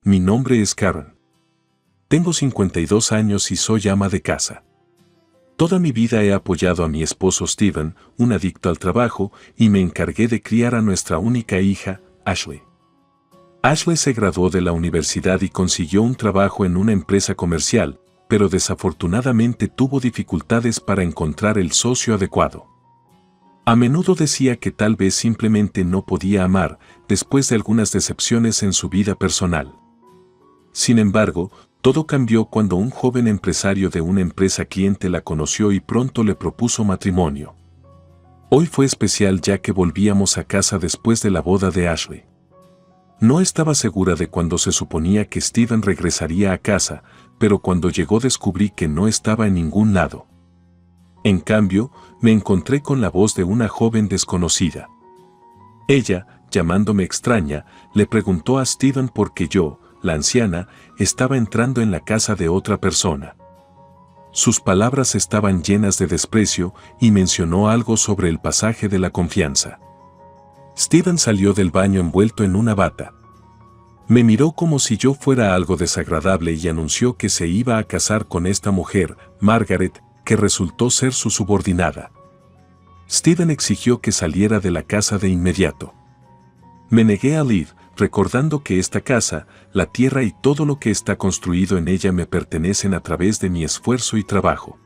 mi nombre es Karen. Tengo 52 años y soy ama de casa. Toda mi vida he apoyado a mi esposo Steven, un adicto al trabajo, y me encargué de criar a nuestra única hija, Ashley. Ashley se graduó de la universidad y consiguió un trabajo en una empresa comercial, pero desafortunadamente tuvo dificultades para encontrar el socio adecuado. A menudo decía que tal vez simplemente no podía amar, después de algunas decepciones en su vida personal. Sin embargo, todo cambió cuando un joven empresario de una empresa cliente la conoció y pronto le propuso matrimonio. Hoy fue especial ya que volvíamos a casa después de la boda de Ashley. No estaba segura de cuándo se suponía que Steven regresaría a casa, pero cuando llegó descubrí que no estaba en ningún lado. En cambio, me encontré con la voz de una joven desconocida. Ella, llamándome extraña, le preguntó a Steven por qué yo, la anciana, estaba entrando en la casa de otra persona. Sus palabras estaban llenas de desprecio y mencionó algo sobre el pasaje de la confianza. Steven salió del baño envuelto en una bata. Me miró como si yo fuera algo desagradable y anunció que se iba a casar con esta mujer, Margaret, que resultó ser su subordinada. Steven exigió que saliera de la casa de inmediato. Me negué a ir, recordando que esta casa, la tierra y todo lo que está construido en ella me pertenecen a través de mi esfuerzo y trabajo.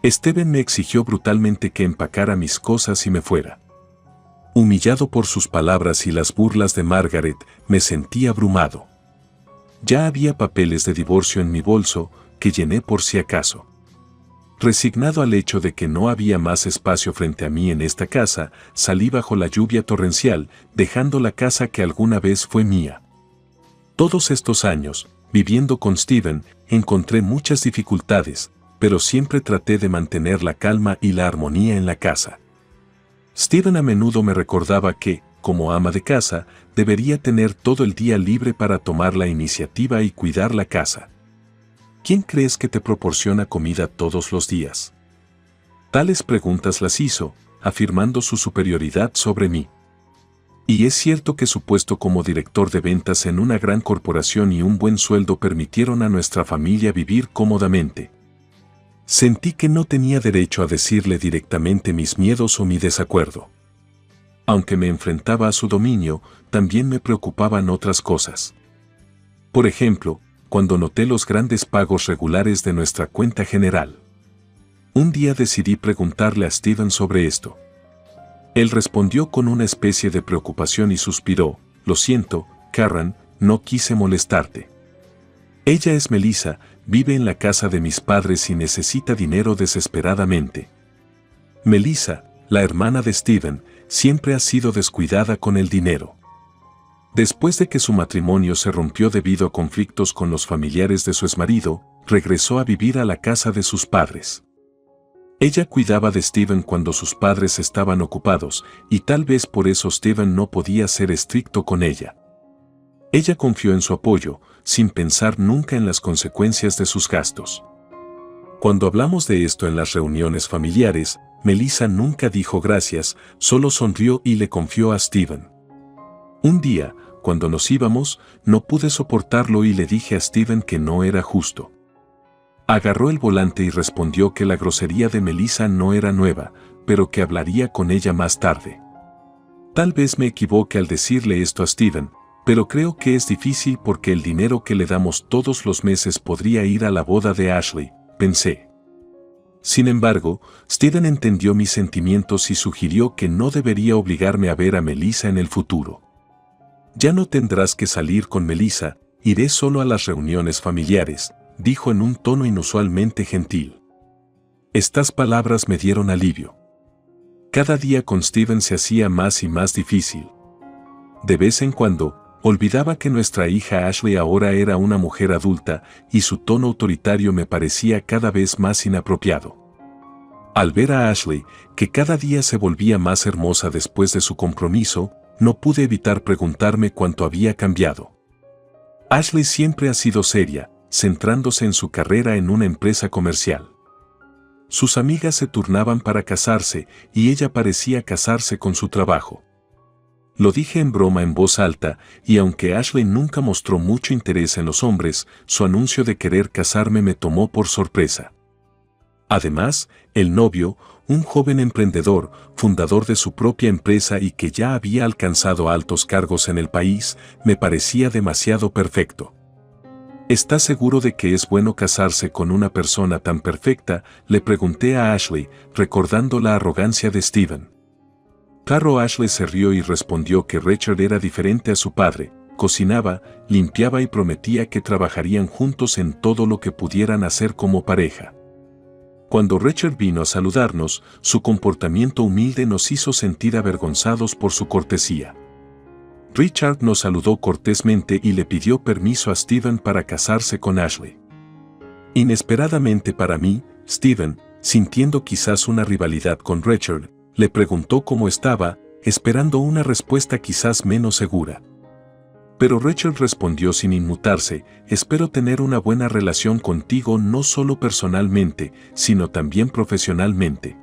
Steven me exigió brutalmente que empacara mis cosas y me fuera. Humillado por sus palabras y las burlas de Margaret, me sentí abrumado. Ya había papeles de divorcio en mi bolso, que llené por si acaso. Resignado al hecho de que no había más espacio frente a mí en esta casa, salí bajo la lluvia torrencial, dejando la casa que alguna vez fue mía. Todos estos años, viviendo con Steven, encontré muchas dificultades, pero siempre traté de mantener la calma y la armonía en la casa. Steven a menudo me recordaba que, como ama de casa, debería tener todo el día libre para tomar la iniciativa y cuidar la casa. ¿Quién crees que te proporciona comida todos los días? Tales preguntas las hizo, afirmando su superioridad sobre mí. Y es cierto que su puesto como director de ventas en una gran corporación y un buen sueldo permitieron a nuestra familia vivir cómodamente. Sentí que no tenía derecho a decirle directamente mis miedos o mi desacuerdo. Aunque me enfrentaba a su dominio, también me preocupaban otras cosas. Por ejemplo, cuando noté los grandes pagos regulares de nuestra cuenta general. Un día decidí preguntarle a Steven sobre esto. Él respondió con una especie de preocupación y suspiró: «Lo siento, Karen, no quise molestarte. Ella es Melissa, vive en la casa de mis padres y necesita dinero desesperadamente». Melissa, la hermana de Steven, siempre ha sido descuidada con el dinero. Después de que su matrimonio se rompió debido a conflictos con los familiares de su exmarido, regresó a vivir a la casa de sus padres. Ella cuidaba de Steven cuando sus padres estaban ocupados, y tal vez por eso Steven no podía ser estricto con ella. Ella confió en su apoyo, sin pensar nunca en las consecuencias de sus gastos. Cuando hablamos de esto en las reuniones familiares, Melissa nunca dijo gracias, solo sonrió y le confió a Steven. Un día, cuando nos íbamos, no pude soportarlo y le dije a Steven que no era justo. Agarró el volante y respondió que la grosería de Melissa no era nueva, pero que hablaría con ella más tarde. Tal vez me equivoque al decirle esto a Steven, pero creo que es difícil porque el dinero que le damos todos los meses podría ir a la boda de Ashley, pensé. Sin embargo, Steven entendió mis sentimientos y sugirió que no debería obligarme a ver a Melissa en el futuro. «Ya no tendrás que salir con Melissa, iré solo a las reuniones familiares», dijo en un tono inusualmente gentil. Estas palabras me dieron alivio. Cada día con Steven se hacía más y más difícil. De vez en cuando, olvidaba que nuestra hija Ashley ahora era una mujer adulta y su tono autoritario me parecía cada vez más inapropiado. Al ver a Ashley, que cada día se volvía más hermosa después de su compromiso, no pude evitar preguntarme cuánto había cambiado. Ashley siempre ha sido seria, centrándose en su carrera en una empresa comercial. Sus amigas se turnaban para casarse y ella parecía casarse con su trabajo. Lo dije en broma en voz alta, y aunque Ashley nunca mostró mucho interés en los hombres, su anuncio de querer casarme me tomó por sorpresa. Además, el novio, un joven emprendedor, fundador de su propia empresa y que ya había alcanzado altos cargos en el país, me parecía demasiado perfecto. ¿Estás seguro de que es bueno casarse con una persona tan perfecta?, le pregunté a Ashley, recordando la arrogancia de Steven. Claro, Ashley se rió y respondió que Richard era diferente a su padre, cocinaba, limpiaba y prometía que trabajarían juntos en todo lo que pudieran hacer como pareja. Cuando Richard vino a saludarnos, su comportamiento humilde nos hizo sentir avergonzados por su cortesía. Richard nos saludó cortésmente y le pidió permiso a Steven para casarse con Ashley. Inesperadamente para mí, Steven, sintiendo quizás una rivalidad con Richard, le preguntó cómo estaba, esperando una respuesta quizás menos segura. Pero Richard respondió sin inmutarse: espero tener una buena relación contigo no solo personalmente, sino también profesionalmente.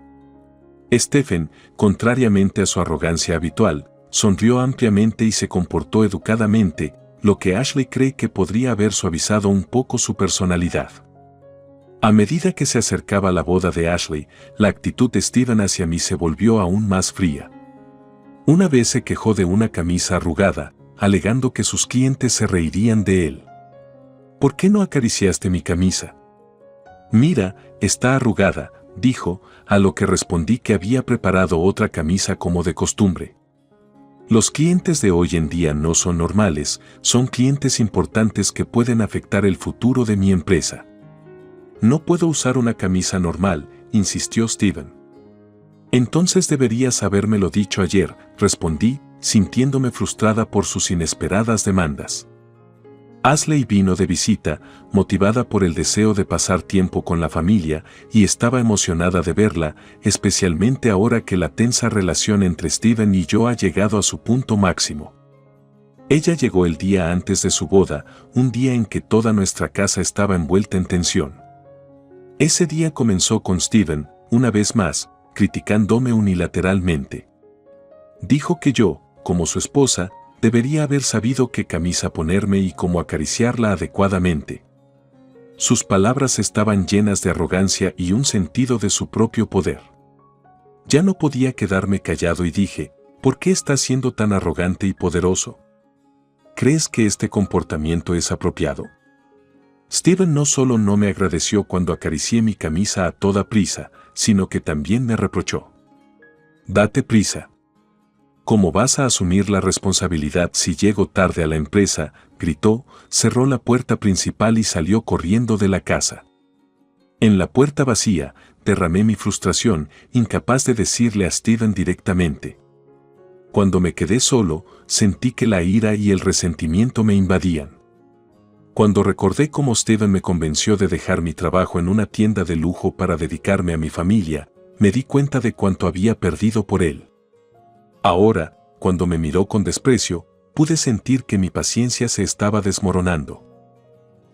Stephen, contrariamente a su arrogancia habitual, sonrió ampliamente y se comportó educadamente, lo que Ashley cree que podría haber suavizado un poco su personalidad. A medida que se acercaba la boda de Ashley, la actitud de Steven hacia mí se volvió aún más fría. Una vez se quejó de una camisa arrugada, alegando que sus clientes se reirían de él. ¿Por qué no acariciaste mi camisa? Mira, está arrugada, dijo, a lo que respondí que había preparado otra camisa como de costumbre. Los clientes de hoy en día no son normales, son clientes importantes que pueden afectar el futuro de mi empresa. No puedo usar una camisa normal, insistió Steven. Entonces deberías habérmelo dicho ayer, respondí, sintiéndome frustrada por sus inesperadas demandas. Ashley vino de visita, motivada por el deseo de pasar tiempo con la familia, y estaba emocionada de verla, especialmente ahora que la tensa relación entre Steven y yo ha llegado a su punto máximo. Ella llegó el día antes de su boda, un día en que toda nuestra casa estaba envuelta en tensión. Ese día comenzó con Steven, una vez más, criticándome unilateralmente. Dijo que yo, como su esposa, debería haber sabido qué camisa ponerme y cómo acariciarla adecuadamente. Sus palabras estaban llenas de arrogancia y un sentido de su propio poder. Ya no podía quedarme callado y dije: ¿por qué estás siendo tan arrogante y poderoso? ¿Crees que este comportamiento es apropiado? Steven no solo no me agradeció cuando acaricié mi camisa a toda prisa, sino que también me reprochó. Date prisa. ¿Cómo vas a asumir la responsabilidad si llego tarde a la empresa?, gritó, cerró la puerta principal y salió corriendo de la casa. En la puerta vacía, derramé mi frustración, incapaz de decirle a Steven directamente. Cuando me quedé solo, sentí que la ira y el resentimiento me invadían. Cuando recordé cómo Steven me convenció de dejar mi trabajo en una tienda de lujo para dedicarme a mi familia, me di cuenta de cuánto había perdido por él. Ahora, cuando me miró con desprecio, pude sentir que mi paciencia se estaba desmoronando.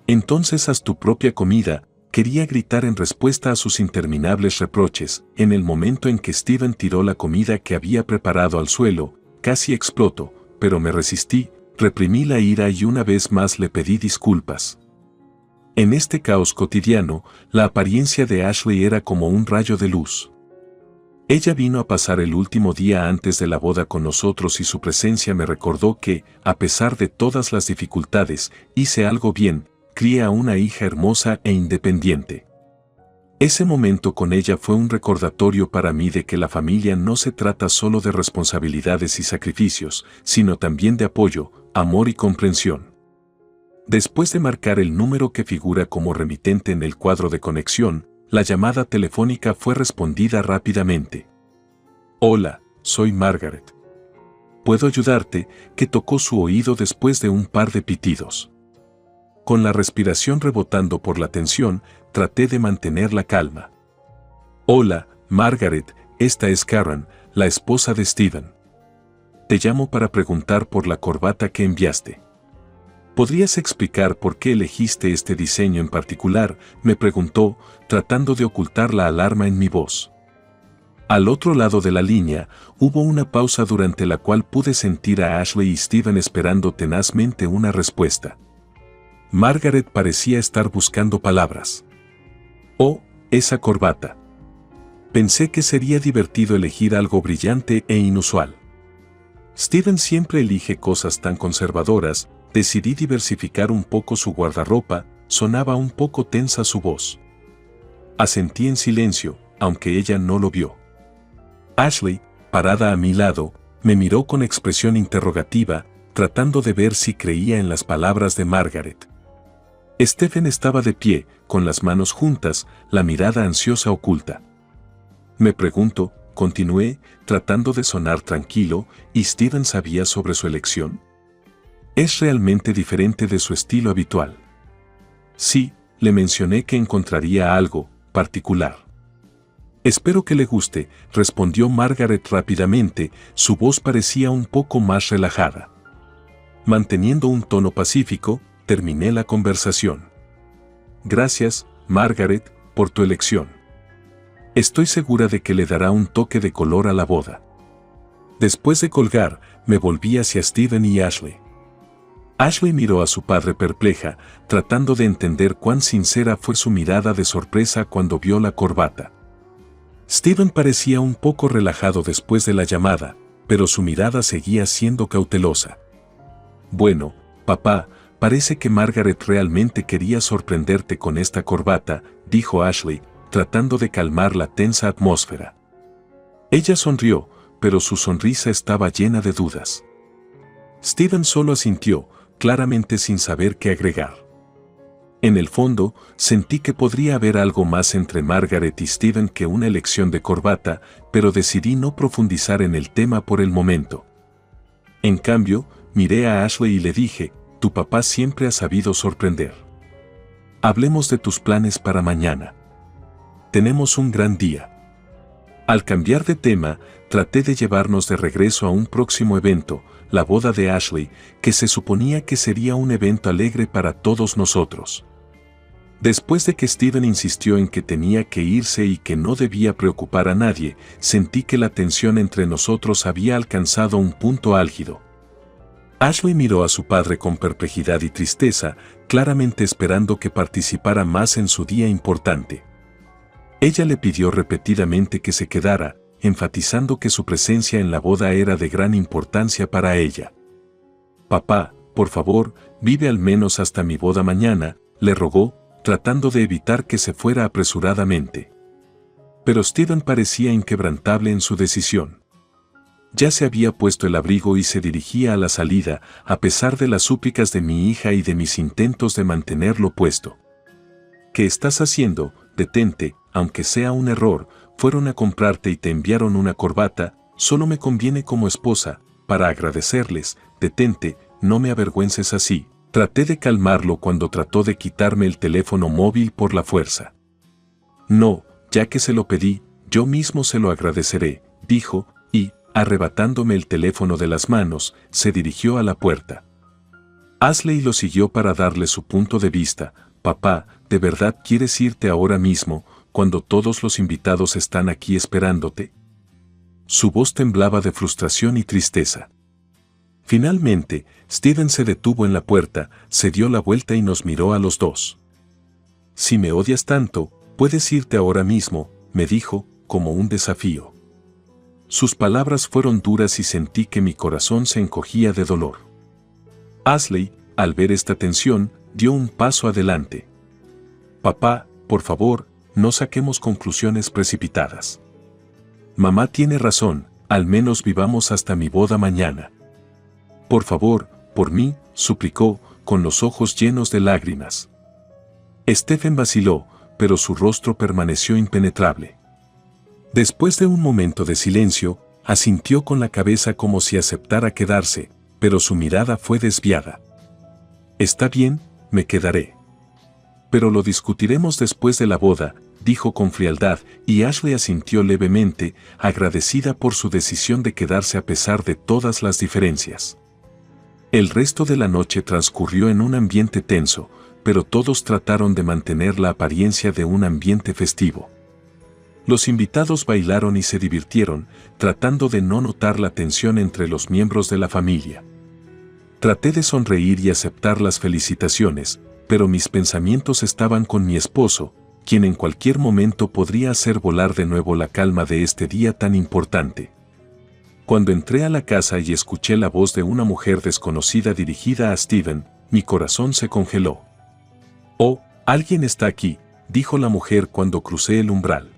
Entonces haz tu propia comida, quería gritar en respuesta a sus interminables reproches. En el momento en que Steven tiró la comida que había preparado al suelo, casi explotó, pero me resistí, reprimí la ira y una vez más le pedí disculpas. En este caos cotidiano, la apariencia de Ashley era como un rayo de luz. Ella vino a pasar el último día antes de la boda con nosotros y su presencia me recordó que, a pesar de todas las dificultades, hice algo bien, crié a una hija hermosa e independiente. Ese momento con ella fue un recordatorio para mí de que la familia no se trata solo de responsabilidades y sacrificios, sino también de apoyo, amor y comprensión. Después de marcar el número que figura como remitente en el cuadro de conexión, la llamada telefónica fue respondida rápidamente. Hola, soy Margaret. ¿Puedo ayudarte?, que tocó su oído después de un par de pitidos. Con la respiración rebotando por la tensión, traté de mantener la calma. Hola, Margaret, esta es Karen, la esposa de Steven. Te llamo para preguntar por la corbata que enviaste. ¿Podrías explicar por qué elegiste este diseño en particular?, me preguntó, tratando de ocultar la alarma en mi voz. Al otro lado de la línea, hubo una pausa durante la cual pude sentir a Ashley y Steven esperando tenazmente una respuesta. Margaret parecía estar buscando palabras. Oh, esa corbata. Pensé que sería divertido elegir algo brillante e inusual. Steven siempre elige cosas tan conservadoras, decidí diversificar un poco su guardarropa, sonaba un poco tensa su voz. Asentí en silencio, aunque ella no lo vio. Ashley, parada a mi lado, me miró con expresión interrogativa, tratando de ver si creía en las palabras de Margaret. Stephen estaba de pie, con las manos juntas, la mirada ansiosa oculta. Me pregunto, continué, tratando de sonar tranquilo, ¿y Steven sabía sobre su elección? ¿Es realmente diferente de su estilo habitual? Sí, le mencioné que encontraría algo particular. Espero que le guste, respondió Margaret rápidamente, su voz parecía un poco más relajada. Manteniendo un tono pacífico, terminé la conversación. Gracias, Margaret, por tu elección. Estoy segura de que le dará un toque de color a la boda. Después de colgar, me volví hacia Steven y Ashley. Ashley miró a su padre perpleja, tratando de entender cuán sincera fue su mirada de sorpresa cuando vio la corbata. Steven parecía un poco relajado después de la llamada, pero su mirada seguía siendo cautelosa. Bueno, papá, parece que Margaret realmente quería sorprenderte con esta corbata, dijo Ashley, tratando de calmar la tensa atmósfera. Ella sonrió, pero su sonrisa estaba llena de dudas. Steven solo asintió, claramente sin saber qué agregar. En el fondo, sentí que podría haber algo más entre Margaret y Steven que una elección de corbata, pero decidí no profundizar en el tema por el momento. En cambio, miré a Ashley y le dije, tu papá siempre ha sabido sorprender. Hablemos de tus planes para mañana. Tenemos un gran día. Al cambiar de tema, traté de llevarnos de regreso a un próximo evento, la boda de Ashley, que se suponía que sería un evento alegre para todos nosotros. Después de que Steven insistió en que tenía que irse y que no debía preocupar a nadie, sentí que la tensión entre nosotros había alcanzado un punto álgido. Ashley miró a su padre con perplejidad y tristeza, claramente esperando que participara más en su día importante. Ella le pidió repetidamente que se quedara, enfatizando que su presencia en la boda era de gran importancia para ella. Papá, por favor, vive al menos hasta mi boda mañana, le rogó, tratando de evitar que se fuera apresuradamente. Pero Steven parecía inquebrantable en su decisión. Ya se había puesto el abrigo y se dirigía a la salida, a pesar de las súplicas de mi hija y de mis intentos de mantenerlo puesto. ¿Qué estás haciendo? Detente, aunque sea un error, fueron a comprarte y te enviaron una corbata, solo me conviene como esposa, para agradecerles, detente, no me avergüences así. Traté de calmarlo cuando trató de quitarme el teléfono móvil por la fuerza. No, ya que se lo pedí, yo mismo se lo agradeceré, dijo, y, arrebatándome el teléfono de las manos, se dirigió a la puerta. Ashley lo siguió para darle su punto de vista. Papá, ¿de verdad quieres irte ahora mismo, cuando todos los invitados están aquí esperándote? Su voz temblaba de frustración y tristeza. Finalmente, Steven se detuvo en la puerta, se dio la vuelta y nos miró a los dos. Si me odias tanto, puedes irte ahora mismo, me dijo, como un desafío. Sus palabras fueron duras y sentí que mi corazón se encogía de dolor. Ashley, al ver esta tensión, dio un paso adelante. Papá, por favor, no saquemos conclusiones precipitadas. Mamá tiene razón, al menos vivamos hasta mi boda mañana. Por favor, por mí, suplicó, con los ojos llenos de lágrimas. Stephen vaciló, pero su rostro permaneció impenetrable. Después de un momento de silencio, asintió con la cabeza como si aceptara quedarse, pero su mirada fue desviada. Está bien, me quedaré. Pero lo discutiremos después de la boda, dijo con frialdad, y Ashley asintió levemente, agradecida por su decisión de quedarse a pesar de todas las diferencias. El resto de la noche transcurrió en un ambiente tenso, pero todos trataron de mantener la apariencia de un ambiente festivo. Los invitados bailaron y se divirtieron, tratando de no notar la tensión entre los miembros de la familia. Traté de sonreír y aceptar las felicitaciones, pero mis pensamientos estaban con mi esposo, quien en cualquier momento podría hacer volar de nuevo la calma de este día tan importante. Cuando entré a la casa y escuché la voz de una mujer desconocida dirigida a Steven, mi corazón se congeló. «Oh, alguien está aquí», dijo la mujer cuando crucé el umbral.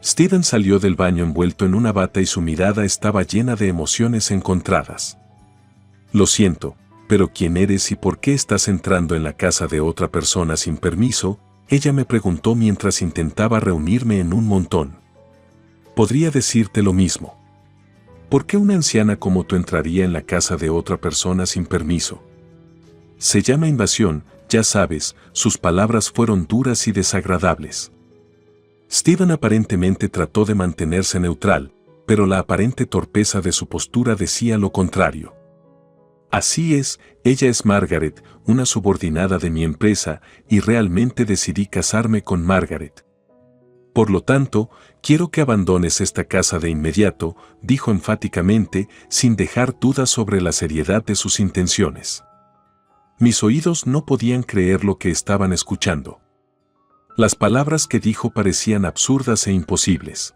Steven salió del baño envuelto en una bata y su mirada estaba llena de emociones encontradas. «Lo siento, pero ¿quién eres y por qué estás entrando en la casa de otra persona sin permiso?», ella me preguntó mientras intentaba reunirme en un montón. «Podría decirte lo mismo. ¿Por qué una anciana como tú entraría en la casa de otra persona sin permiso? Se llama invasión, ya sabes», sus palabras fueron duras y desagradables. Steven aparentemente trató de mantenerse neutral, pero la aparente torpeza de su postura decía lo contrario. «Así es, ella es Margaret, una subordinada de mi empresa, y realmente decidí casarme con Margaret. Por lo tanto, quiero que abandones esta casa de inmediato», dijo enfáticamente, sin dejar dudas sobre la seriedad de sus intenciones. Mis oídos no podían creer lo que estaban escuchando. Las palabras que dijo parecían absurdas e imposibles.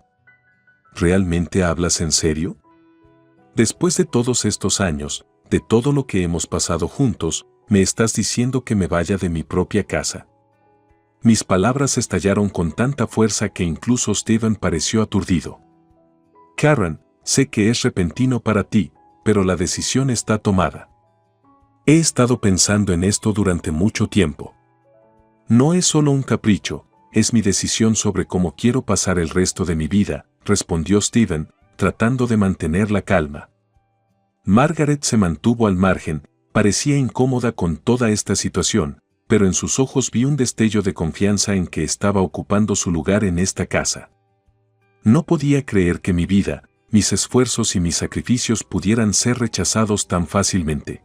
¿Realmente hablas en serio? Después de todos estos años, de todo lo que hemos pasado juntos, ¿me estás diciendo que me vaya de mi propia casa? Mis palabras estallaron con tanta fuerza que incluso Steven pareció aturdido. «Karen, sé que es repentino para ti, pero la decisión está tomada. He estado pensando en esto durante mucho tiempo. No es solo un capricho, es mi decisión sobre cómo quiero pasar el resto de mi vida», respondió Steven, tratando de mantener la calma. Margaret se mantuvo al margen, parecía incómoda con toda esta situación, pero en sus ojos vi un destello de confianza en que estaba ocupando su lugar en esta casa. No podía creer que mi vida, mis esfuerzos y mis sacrificios pudieran ser rechazados tan fácilmente.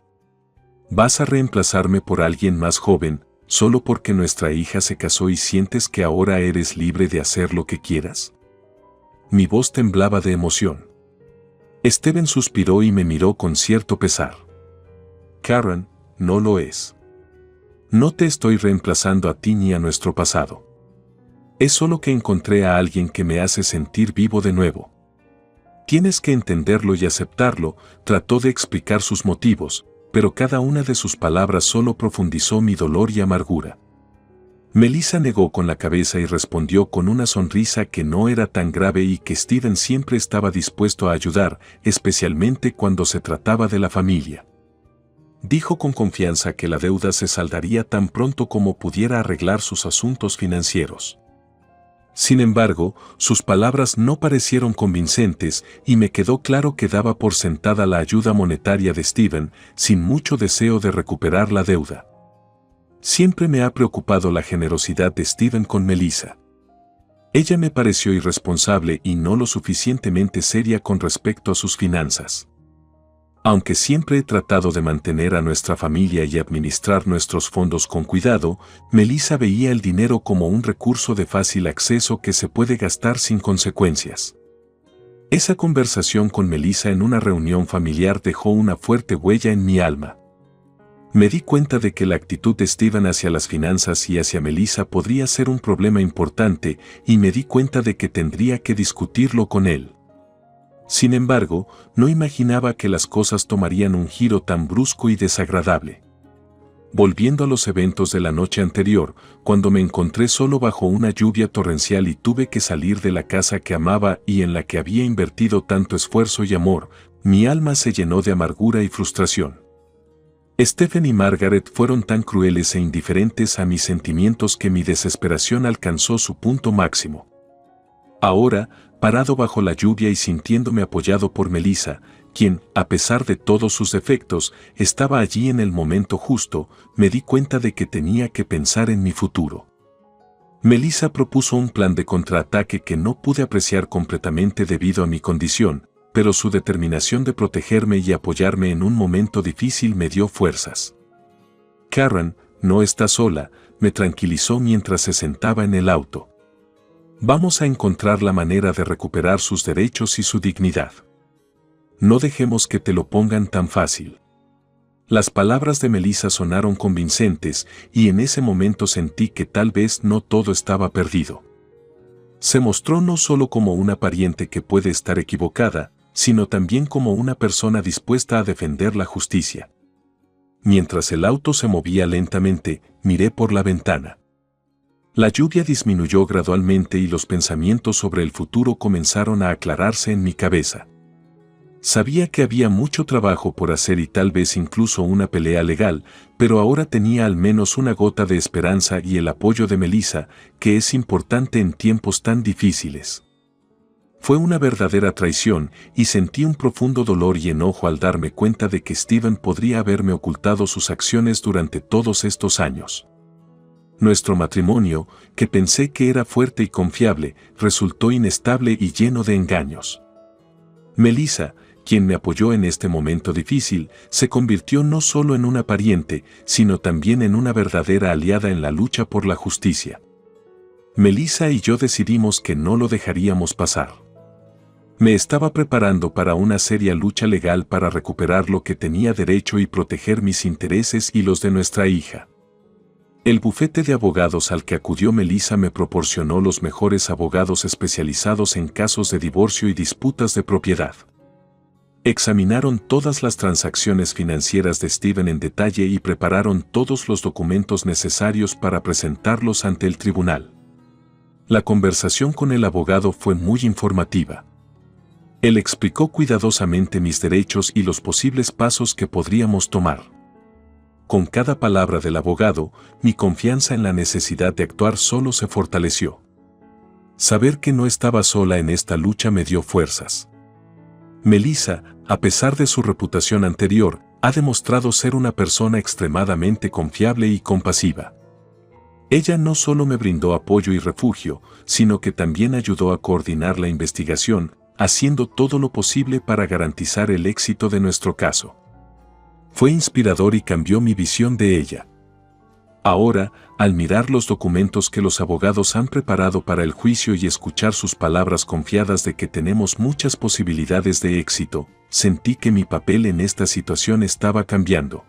«¿Vas a reemplazarme por alguien más joven, solo porque nuestra hija se casó y sientes que ahora eres libre de hacer lo que quieras?» Mi voz temblaba de emoción. Steven suspiró y me miró con cierto pesar. «Karen, no lo es. No te estoy reemplazando a ti ni a nuestro pasado. Es solo que encontré a alguien que me hace sentir vivo de nuevo. Tienes que entenderlo y aceptarlo», trató de explicar sus motivos, pero cada una de sus palabras solo profundizó mi dolor y amargura. Melissa negó con la cabeza y respondió con una sonrisa que no era tan grave y que Steven siempre estaba dispuesto a ayudar, especialmente cuando se trataba de la familia. Dijo con confianza que la deuda se saldaría tan pronto como pudiera arreglar sus asuntos financieros. Sin embargo, sus palabras no parecieron convincentes y me quedó claro que daba por sentada la ayuda monetaria de Steven, sin mucho deseo de recuperar la deuda. Siempre me ha preocupado la generosidad de Steven con Melissa. Ella me pareció irresponsable y no lo suficientemente seria con respecto a sus finanzas. Aunque siempre he tratado de mantener a nuestra familia y administrar nuestros fondos con cuidado, Melissa veía el dinero como un recurso de fácil acceso que se puede gastar sin consecuencias. Esa conversación con Melissa en una reunión familiar dejó una fuerte huella en mi alma. Me di cuenta de que la actitud de Steven hacia las finanzas y hacia Melissa podría ser un problema importante y me di cuenta de que tendría que discutirlo con él. Sin embargo, no imaginaba que las cosas tomarían un giro tan brusco y desagradable. Volviendo a los eventos de la noche anterior, cuando me encontré solo bajo una lluvia torrencial y tuve que salir de la casa que amaba y en la que había invertido tanto esfuerzo y amor, mi alma se llenó de amargura y frustración. Stephen y Margaret fueron tan crueles e indiferentes a mis sentimientos que mi desesperación alcanzó su punto máximo. Ahora, parado bajo la lluvia y sintiéndome apoyado por Melissa, quien, a pesar de todos sus defectos, estaba allí en el momento justo, me di cuenta de que tenía que pensar en mi futuro. Melissa propuso un plan de contraataque que no pude apreciar completamente debido a mi condición, pero su determinación de protegerme y apoyarme en un momento difícil me dio fuerzas. «Karen, no estás sola», me tranquilizó mientras se sentaba en el auto. Vamos a encontrar la manera de recuperar sus derechos y su dignidad. No dejemos que te lo pongan tan fácil. Las palabras de Melissa sonaron convincentes y en ese momento sentí que tal vez no todo estaba perdido. Se mostró no solo como una pariente que puede estar equivocada, sino también como una persona dispuesta a defender la justicia. Mientras el auto se movía lentamente, miré por la ventana. La lluvia disminuyó gradualmente y los pensamientos sobre el futuro comenzaron a aclararse en mi cabeza. Sabía que había mucho trabajo por hacer y tal vez incluso una pelea legal, pero ahora tenía al menos una gota de esperanza y el apoyo de Melissa, que es importante en tiempos tan difíciles. Fue una verdadera traición y sentí un profundo dolor y enojo al darme cuenta de que Steven podría haberme ocultado sus acciones durante todos estos años. Nuestro matrimonio, que pensé que era fuerte y confiable, resultó inestable y lleno de engaños. Melissa, quien me apoyó en este momento difícil, se convirtió no solo en una pariente, sino también en una verdadera aliada en la lucha por la justicia. Melissa y yo decidimos que no lo dejaríamos pasar. Me estaba preparando para una seria lucha legal para recuperar lo que tenía derecho y proteger mis intereses y los de nuestra hija. El bufete de abogados al que acudió Melissa me proporcionó los mejores abogados especializados en casos de divorcio y disputas de propiedad. Examinaron todas las transacciones financieras de Steven en detalle y prepararon todos los documentos necesarios para presentarlos ante el tribunal. La conversación con el abogado fue muy informativa. Él explicó cuidadosamente mis derechos y los posibles pasos que podríamos tomar. Con cada palabra del abogado, mi confianza en la necesidad de actuar solo se fortaleció. Saber que no estaba sola en esta lucha me dio fuerzas. Melissa, a pesar de su reputación anterior, ha demostrado ser una persona extremadamente confiable y compasiva. Ella no solo me brindó apoyo y refugio, sino que también ayudó a coordinar la investigación, haciendo todo lo posible para garantizar el éxito de nuestro caso. Fue inspirador y cambió mi visión de ella. Ahora, al mirar los documentos que los abogados han preparado para el juicio y escuchar sus palabras confiadas de que tenemos muchas posibilidades de éxito, sentí que mi papel en esta situación estaba cambiando.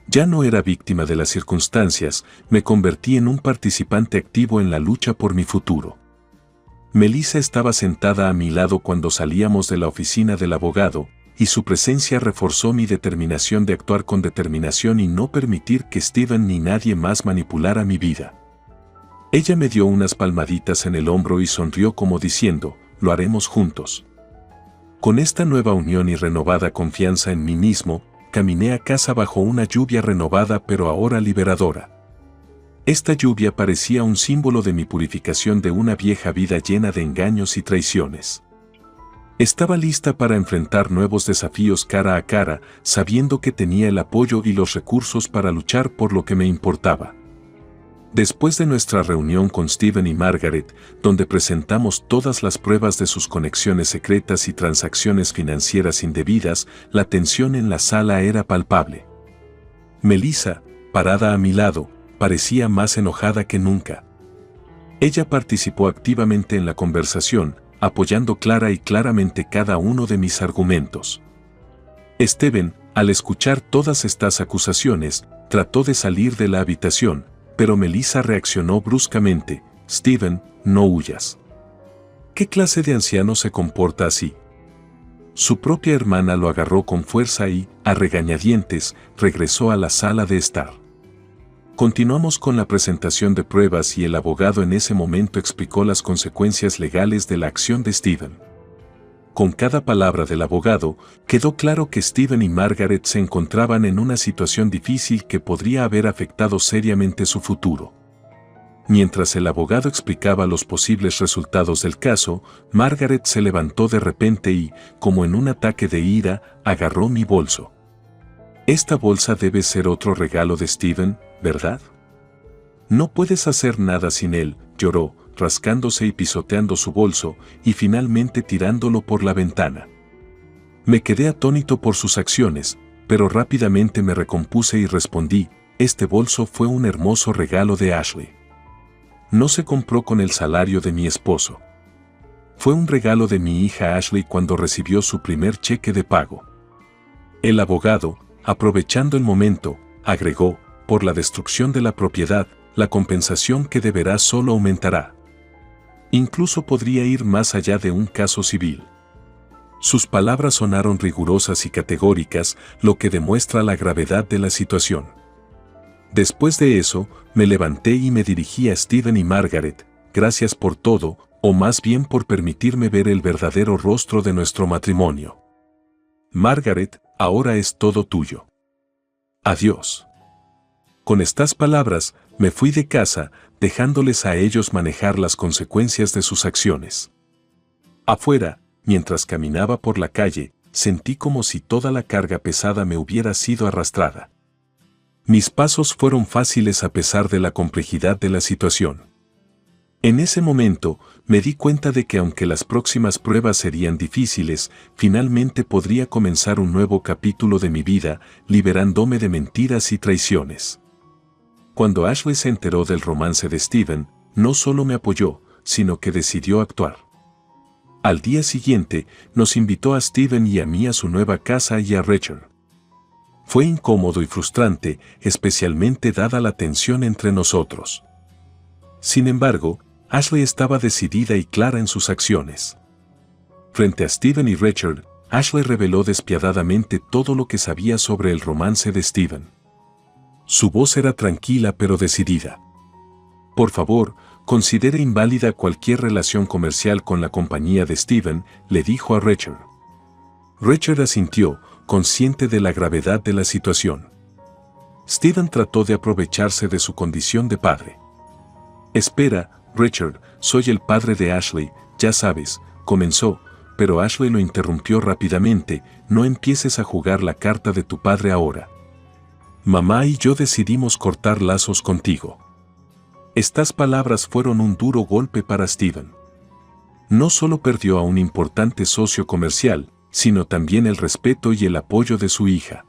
Ya no era víctima de las circunstancias, me convertí en un participante activo en la lucha por mi futuro. Melissa estaba sentada a mi lado cuando salíamos de la oficina del abogado, y su presencia reforzó mi determinación de actuar con determinación y no permitir que Steven ni nadie más manipulara mi vida. Ella me dio unas palmaditas en el hombro y sonrió como diciendo, lo haremos juntos. Con esta nueva unión y renovada confianza en mí mismo, caminé a casa bajo una lluvia renovada pero ahora liberadora. Esta lluvia parecía un símbolo de mi purificación de una vieja vida llena de engaños y traiciones. Estaba lista para enfrentar nuevos desafíos cara a cara, sabiendo que tenía el apoyo y los recursos para luchar por lo que me importaba. Después de nuestra reunión con Steven y Margaret, donde presentamos todas las pruebas de sus conexiones secretas y transacciones financieras indebidas, la tensión en la sala era palpable. Melissa, parada a mi lado, parecía más enojada que nunca. Ella participó activamente en la conversación, apoyando clara y claramente cada uno de mis argumentos. Steven, al escuchar todas estas acusaciones, trató de salir de la habitación, pero Melissa reaccionó bruscamente, Steven, no huyas. ¿Qué clase de anciano se comporta así? Su propia hermana lo agarró con fuerza y, a regañadientes, regresó a la sala de estar. Continuamos con la presentación de pruebas y el abogado en ese momento explicó las consecuencias legales de la acción de Steven. Con cada palabra del abogado, quedó claro que Steven y Margaret se encontraban en una situación difícil que podría haber afectado seriamente su futuro. Mientras el abogado explicaba los posibles resultados del caso, Margaret se levantó de repente y, como en un ataque de ira, agarró mi bolso. Esta bolsa debe ser otro regalo de Steven, ¿verdad? No puedes hacer nada sin él, lloró, rascándose y pisoteando su bolso, y finalmente tirándolo por la ventana. Me quedé atónito por sus acciones, pero rápidamente me recompuse y respondí, este bolso fue un hermoso regalo de Ashley. no se compró con el salario de mi esposo. Fue un regalo de mi hija Ashley cuando recibió su primer cheque de pago. El abogado, aprovechando el momento, agregó, por la destrucción de la propiedad, la compensación que deberá solo aumentará. Incluso podría ir más allá de un caso civil. Sus palabras sonaron rigurosas y categóricas, lo que demuestra la gravedad de la situación. Después de eso, me levanté y me dirigí a Steven y Margaret, gracias por todo, o más bien por permitirme ver el verdadero rostro de nuestro matrimonio. Margaret, ahora es todo tuyo. Adiós. Con estas palabras, me fui de casa, dejándoles a ellos manejar las consecuencias de sus acciones. Afuera, mientras caminaba por la calle, sentí como si toda la carga pesada me hubiera sido arrastrada. Mis pasos fueron fáciles a pesar de la complejidad de la situación. En ese momento, me di cuenta de que aunque las próximas pruebas serían difíciles, finalmente podría comenzar un nuevo capítulo de mi vida, liberándome de mentiras y traiciones. Cuando Ashley se enteró del romance de Steven, no solo me apoyó, sino que decidió actuar. Al día siguiente, nos invitó a Steven y a mí a su nueva casa y a Rachel. Fue incómodo y frustrante, especialmente dada la tensión entre nosotros. Sin embargo, Ashley estaba decidida y clara en sus acciones. Frente a Steven y Rachel, Ashley reveló despiadadamente todo lo que sabía sobre el romance de Steven. Su voz era tranquila pero decidida. Por favor, considere inválida cualquier relación comercial con la compañía de Steven, le dijo a Rachel. Rachel asintió, consciente de la gravedad de la situación. Steven trató de aprovecharse de su condición de padre. Espera, Richard, soy el padre de Ashley, ya sabes, comenzó, pero Ashley lo interrumpió rápidamente, no empieces a jugar la carta de tu padre ahora. Mamá y yo decidimos cortar lazos contigo. Estas palabras fueron un duro golpe para Steven. No solo perdió a un importante socio comercial, sino también el respeto y el apoyo de su hija.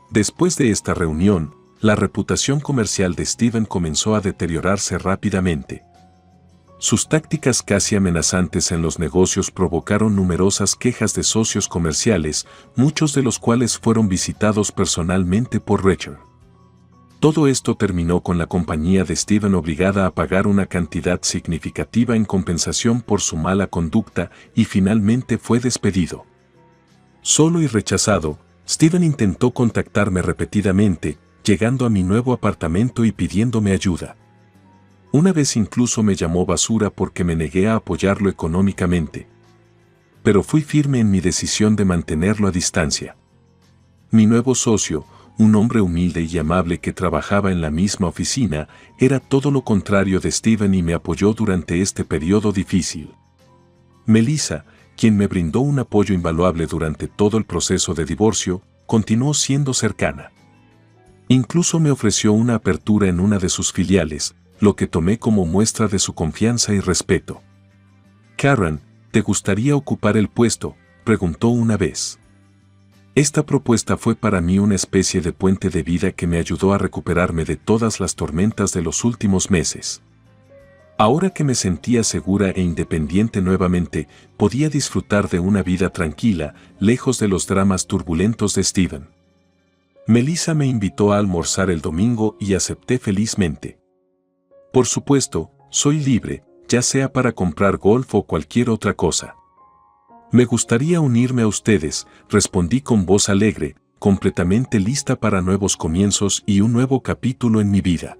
Después de esta reunión, la reputación comercial de Steven comenzó a deteriorarse rápidamente. Sus tácticas casi amenazantes en los negocios provocaron numerosas quejas de socios comerciales, muchos de los cuales fueron visitados personalmente por Rachel. Todo esto terminó con la compañía de Steven obligada a pagar una cantidad significativa en compensación por su mala conducta y finalmente fue despedido. Solo y rechazado, Steven intentó contactarme repetidamente, llegando a mi nuevo apartamento y pidiéndome ayuda. Una vez incluso me llamó basura porque me negué a apoyarlo económicamente. Pero fui firme en mi decisión de mantenerlo a distancia. Mi nuevo socio, un hombre humilde y amable que trabajaba en la misma oficina, era todo lo contrario de Steven y me apoyó durante este periodo difícil. Melissa, quien me brindó un apoyo invaluable durante todo el proceso de divorcio, continuó siendo cercana. Incluso me ofreció una apertura en una de sus filiales, lo que tomé como muestra de su confianza y respeto. Karen, ¿te gustaría ocupar el puesto?, preguntó una vez. Esta propuesta fue para mí una especie de puente de vida que me ayudó a recuperarme de todas las tormentas de los últimos meses. Ahora que me sentía segura e independiente nuevamente, podía disfrutar de una vida tranquila, lejos de los dramas turbulentos de Steven. Melissa me invitó a almorzar el domingo y acepté felizmente. Por supuesto, soy libre, ya sea para comprar golf o cualquier otra cosa. Me gustaría unirme a ustedes, respondí con voz alegre, completamente lista para nuevos comienzos y un nuevo capítulo en mi vida.